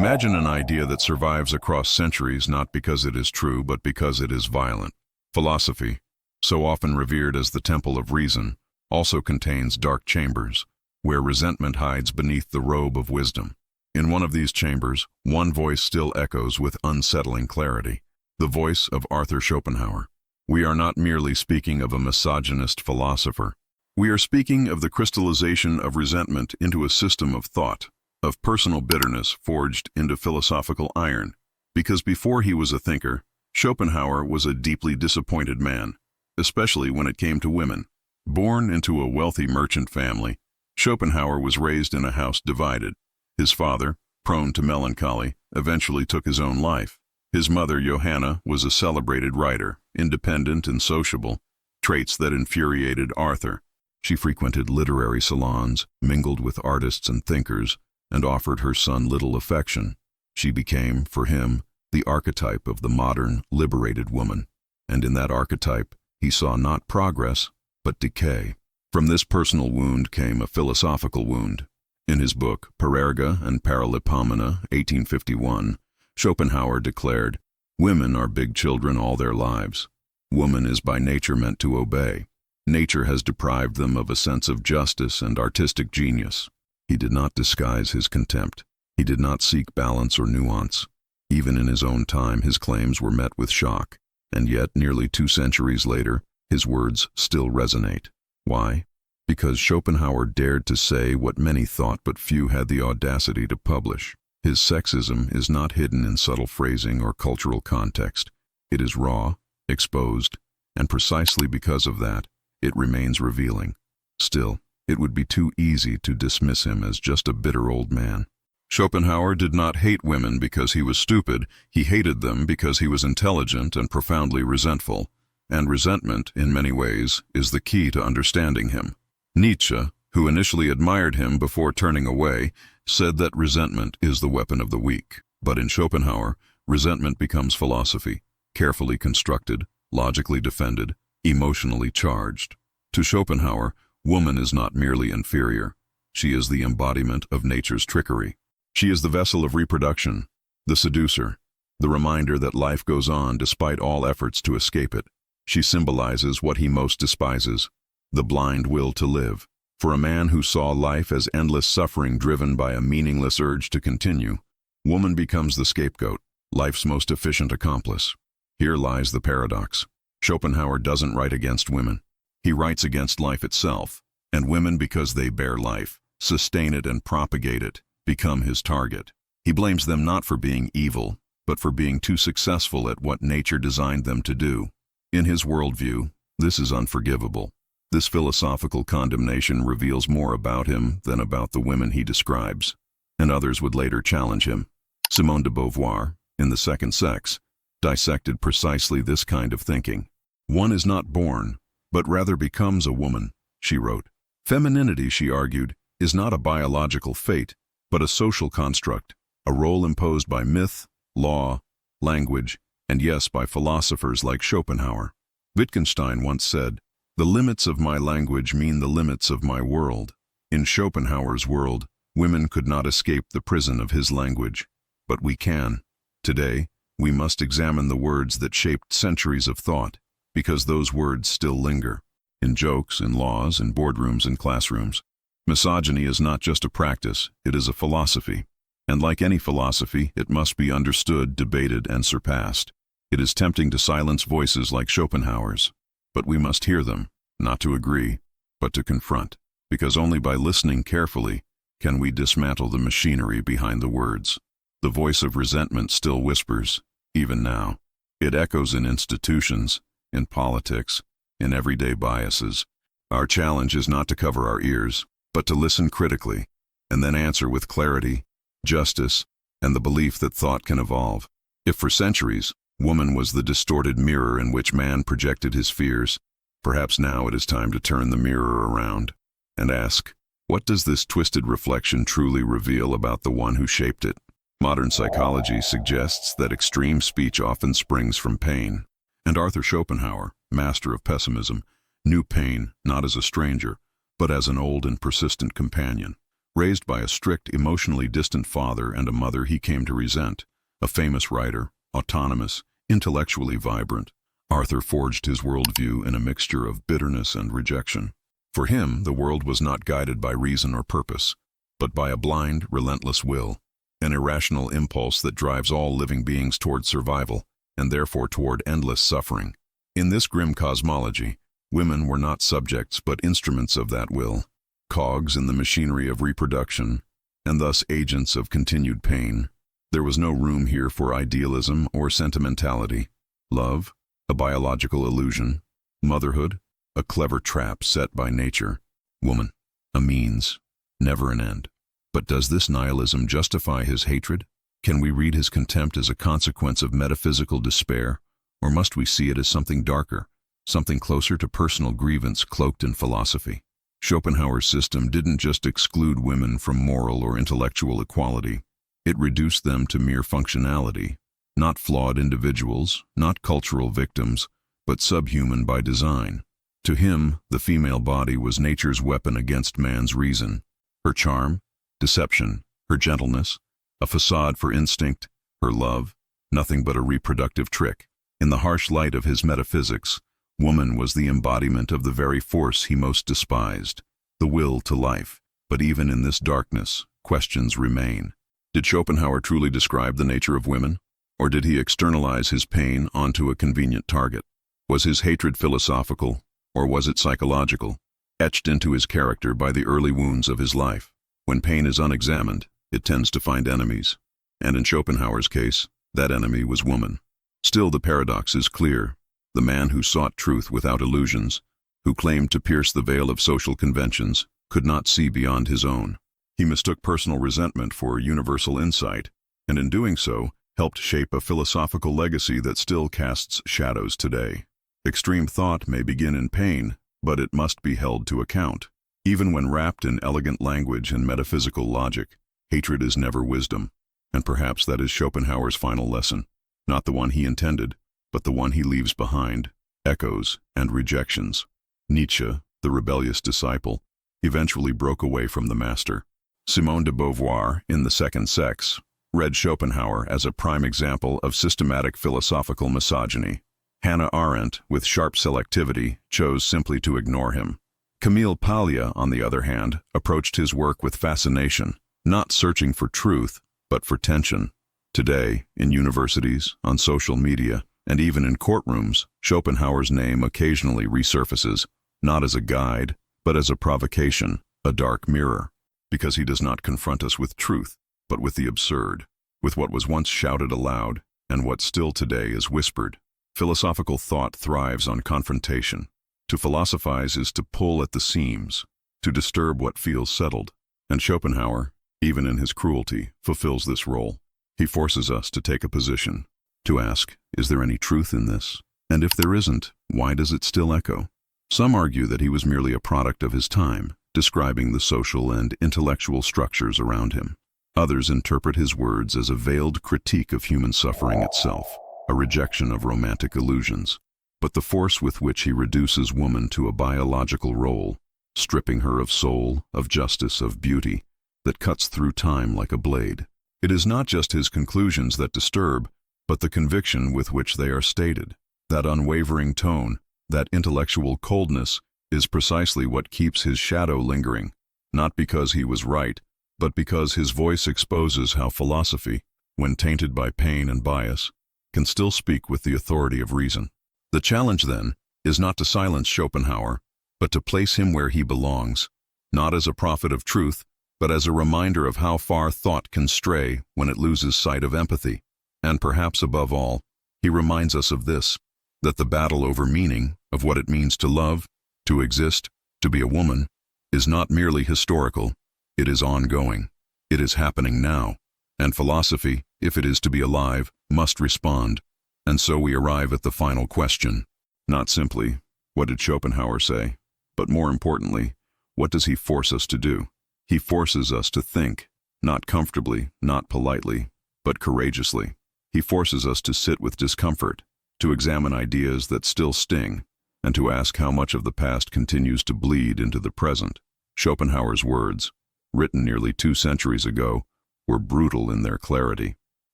Imagine an idea that survives across centuries not because it is true, but because it is violent. Philosophy, so often revered as the temple of reason, also contains dark chambers, where resentment hides beneath the robe of wisdom. In one of these chambers, one voice still echoes with unsettling clarity, the voice of Arthur Schopenhauer. We are not merely speaking of a misogynist philosopher. We are speaking of the crystallization of resentment into a system of thought, of personal bitterness forged into philosophical iron. Because before he was a thinker, Schopenhauer was a deeply disappointed man, especially when it came to women. Born into a wealthy merchant family, Schopenhauer was raised in a house divided. His father, prone to melancholy, eventually took his own life. His mother, Johanna, was a celebrated writer, independent and sociable, traits that infuriated Arthur. She frequented literary salons, mingled with artists and thinkers, and offered her son little affection. She became, for him, the archetype of the modern, liberated woman. And in that archetype, he saw not progress, but decay. From this personal wound came a philosophical wound. In his book, Parerga and Paralipomena, 1851, Schopenhauer declared, "Women are big children all their lives. Woman is by nature meant to obey. Nature has deprived them of a sense of justice and artistic genius." He did not disguise his contempt. He did not seek balance or nuance. Even in his own time, his claims were met with shock. And yet, nearly 2 centuries later, his words still resonate. Why? Because Schopenhauer dared to say what many thought but few had the audacity to publish. His sexism is not hidden in subtle phrasing or cultural context. It is raw, exposed, and precisely because of that, it remains revealing. Still, it would be too easy to dismiss him as just a bitter old man. Schopenhauer did not hate women because he was stupid. He hated them because he was intelligent and profoundly resentful. And resentment, in many ways, is the key to understanding him. Nietzsche, who initially admired him before turning away, said that resentment is the weapon of the weak. But in Schopenhauer, resentment becomes philosophy, carefully constructed, logically defended, emotionally charged. To Schopenhauer, woman is not merely inferior. She is the embodiment of nature's trickery. She is the vessel of reproduction, the seducer, the reminder that life goes on despite all efforts to escape it. She symbolizes what he most despises, the blind will to live. For a man who saw life as endless suffering driven by a meaningless urge to continue, woman becomes the scapegoat, life's most efficient accomplice. Here lies the paradox. Schopenhauer doesn't write against women. He writes against life itself, and women, because they bear life, sustain it and propagate it, become his target. He blames them not for being evil, but for being too successful at what nature designed them to do. In his worldview, this is unforgivable. This philosophical condemnation reveals more about him than about the women he describes, and others would later challenge him. Simone de Beauvoir, in The Second Sex, dissected precisely this kind of thinking. One is not born, but rather becomes a woman, she wrote. Femininity, she argued, is not a biological fate, but a social construct, a role imposed by myth, law, language, and yes, by philosophers like Schopenhauer. Wittgenstein once said, "The limits of my language mean the limits of my world." In Schopenhauer's world, women could not escape the prison of his language. But we can. Today, we must examine the words that shaped centuries of thought, because those words still linger. In jokes, in laws, in boardrooms, in classrooms. Misogyny is not just a practice, it is a philosophy. And like any philosophy, it must be understood, debated, and surpassed. It is tempting to silence voices like Schopenhauer's. But we must hear them, not to agree, but to confront, because only by listening carefully can we dismantle the machinery behind the words. The voice of resentment still whispers, even now. It echoes in institutions, in politics, in everyday biases. Our challenge is not to cover our ears, but to listen critically, and then answer with clarity, justice, and the belief that thought can evolve. If for centuries, woman was the distorted mirror in which man projected his fears, perhaps now it is time to turn the mirror around and ask, what does this twisted reflection truly reveal about the one who shaped it? Modern psychology suggests that extreme speech often springs from pain, and Arthur Schopenhauer, master of pessimism, knew pain not as a stranger, but as an old and persistent companion. Raised by a strict, emotionally distant father and a mother he came to resent, a famous writer, autonomous, intellectually vibrant, Arthur forged his worldview in a mixture of bitterness and rejection. For him, the world was not guided by reason or purpose, but by a blind, relentless will, an irrational impulse that drives all living beings toward survival, and therefore toward endless suffering. In this grim cosmology, women were not subjects but instruments of that will, cogs in the machinery of reproduction, and thus agents of continued pain. There was no room here for idealism or sentimentality. Love, a biological illusion. Motherhood, a clever trap set by nature. Woman, a means, never an end. But does this nihilism justify his hatred? Can we read his contempt as a consequence of metaphysical despair, or must we see it as something darker, something closer to personal grievance cloaked in philosophy? Schopenhauer's system didn't just exclude women from moral or intellectual equality. It reduced them to mere functionality, not flawed individuals, not cultural victims, but subhuman by design. To him, the female body was nature's weapon against man's reason. Her charm, deception, her gentleness, a facade for instinct, her love, nothing but a reproductive trick. In the harsh light of his metaphysics, woman was the embodiment of the very force he most despised, the will to life. But even in this darkness, questions remain. Did Schopenhauer truly describe the nature of women? Or did he externalize his pain onto a convenient target? Was his hatred philosophical, or was it psychological, etched into his character by the early wounds of his life? When pain is unexamined, it tends to find enemies. And in Schopenhauer's case, that enemy was woman. Still, the paradox is clear. The man who sought truth without illusions, who claimed to pierce the veil of social conventions, could not see beyond his own. He mistook personal resentment for universal insight, and in doing so, helped shape a philosophical legacy that still casts shadows today. Extreme thought may begin in pain, but it must be held to account. Even when wrapped in elegant language and metaphysical logic, hatred is never wisdom, and perhaps that is Schopenhauer's final lesson. Not the one he intended, but the one he leaves behind, echoes and rejections. Nietzsche, the rebellious disciple, eventually broke away from the master. Simone de Beauvoir, in The Second Sex, read Schopenhauer as a prime example of systematic philosophical misogyny. Hannah Arendt, with sharp selectivity, chose simply to ignore him. Camille Paglia, on the other hand, approached his work with fascination, not searching for truth, but for tension. Today, in universities, on social media, and even in courtrooms, Schopenhauer's name occasionally resurfaces, not as a guide, but as a provocation, a dark mirror. Because he does not confront us with truth, but with the absurd, with what was once shouted aloud, and what still today is whispered. Philosophical thought thrives on confrontation. To philosophize is to pull at the seams, to disturb what feels settled. And Schopenhauer, even in his cruelty, fulfills this role. He forces us to take a position, to ask, is there any truth in this? And if there isn't, why does it still echo? Some argue that he was merely a product of his time, describing the social and intellectual structures around him. Others interpret his words as a veiled critique of human suffering itself, a rejection of romantic illusions. But the force with which he reduces woman to a biological role, stripping her of soul, of justice, of beauty, that cuts through time like a blade. It is not just his conclusions that disturb, but the conviction with which they are stated. That unwavering tone, that intellectual coldness, is precisely what keeps his shadow lingering, not because he was right, but because his voice exposes how philosophy, when tainted by pain and bias, can still speak with the authority of reason. The challenge, then, is not to silence Schopenhauer, but to place him where he belongs, not as a prophet of truth, but as a reminder of how far thought can stray when it loses sight of empathy. And perhaps above all, he reminds us of this, that the battle over meaning, of what it means to love, to exist, to be a woman, is not merely historical, it is ongoing. It is happening now. And philosophy, if it is to be alive, must respond. And so we arrive at the final question. Not simply, what did Schopenhauer say? But more importantly, what does he force us to do? He forces us to think, not comfortably, not politely, but courageously. He forces us to sit with discomfort, to examine ideas that still sting, and to ask how much of the past continues to bleed into the present. Schopenhauer's words, written nearly 2 centuries ago, were brutal in their clarity.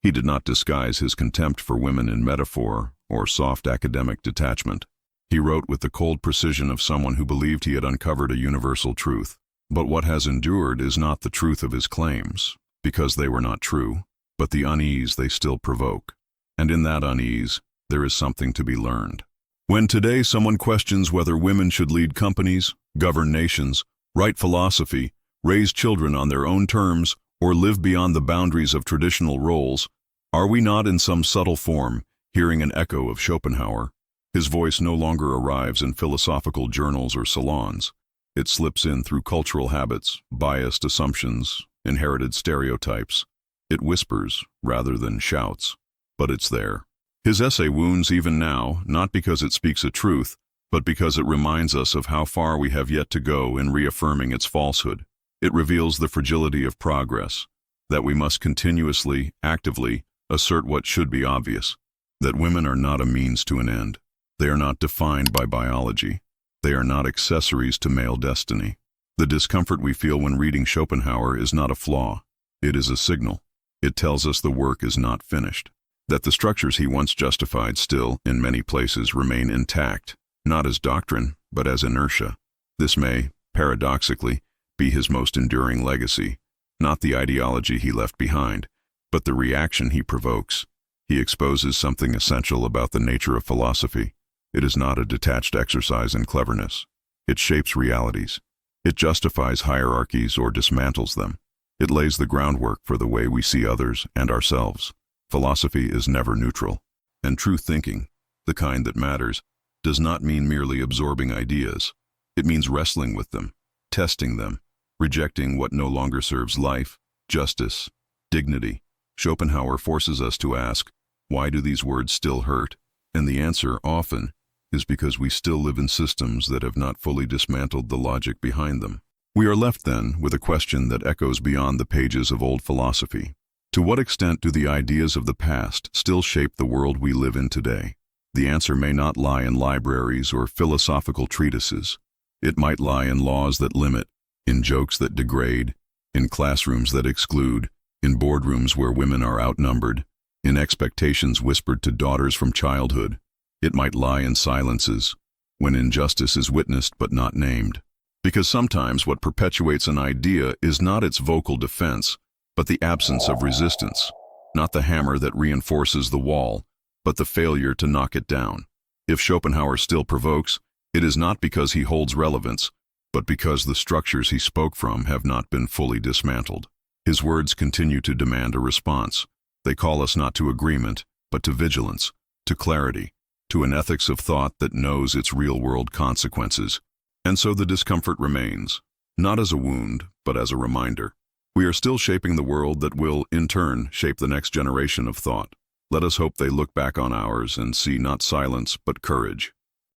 He did not disguise his contempt for women in metaphor or soft academic detachment. He wrote with the cold precision of someone who believed he had uncovered a universal truth. But what has endured is not the truth of his claims, because they were not true, but the unease they still provoke. And in that unease, there is something to be learned. When today someone questions whether women should lead companies, govern nations, write philosophy, raise children on their own terms, or live beyond the boundaries of traditional roles, are we not in some subtle form hearing an echo of Schopenhauer? His voice no longer arrives in philosophical journals or salons. It slips in through cultural habits, biased assumptions, inherited stereotypes. It whispers rather than shouts, but it's there. His essay wounds even now, not because it speaks a truth, but because it reminds us of how far we have yet to go in reaffirming its falsehood. It reveals the fragility of progress, that we must continuously, actively, assert what should be obvious, that women are not a means to an end. They are not defined by biology. They are not accessories to male destiny. The discomfort we feel when reading Schopenhauer is not a flaw. It is a signal. It tells us the work is not finished, that the structures he once justified still, in many places, remain intact, not as doctrine, but as inertia. This may, paradoxically, be his most enduring legacy, not the ideology he left behind, but the reaction he provokes. He exposes something essential about the nature of philosophy. It is not a detached exercise in cleverness. It shapes realities. It justifies hierarchies or dismantles them. It lays the groundwork for the way we see others and ourselves. Philosophy is never neutral. And true thinking, the kind that matters, does not mean merely absorbing ideas. It means wrestling with them, testing them, rejecting what no longer serves life, justice, dignity. Schopenhauer forces us to ask, why do these words still hurt? And the answer, often, is because we still live in systems that have not fully dismantled the logic behind them. We are left, then, with a question that echoes beyond the pages of old philosophy. To what extent do the ideas of the past still shape the world we live in today? The answer may not lie in libraries or philosophical treatises. It might lie in laws that limit, in jokes that degrade, in classrooms that exclude, in boardrooms where women are outnumbered, in expectations whispered to daughters from childhood. It might lie in silences, when injustice is witnessed but not named. Because sometimes what perpetuates an idea is not its vocal defense, but the absence of resistance, not the hammer that reinforces the wall, but the failure to knock it down. If Schopenhauer still provokes, it is not because he holds relevance, but because the structures he spoke from have not been fully dismantled. His words continue to demand a response. They call us not to agreement, but to vigilance, to clarity, to an ethics of thought that knows its real-world consequences. And so the discomfort remains, not as a wound, but as a reminder. We are still shaping the world that will, in turn, shape the next generation of thought. Let us hope they look back on ours and see not silence, but courage.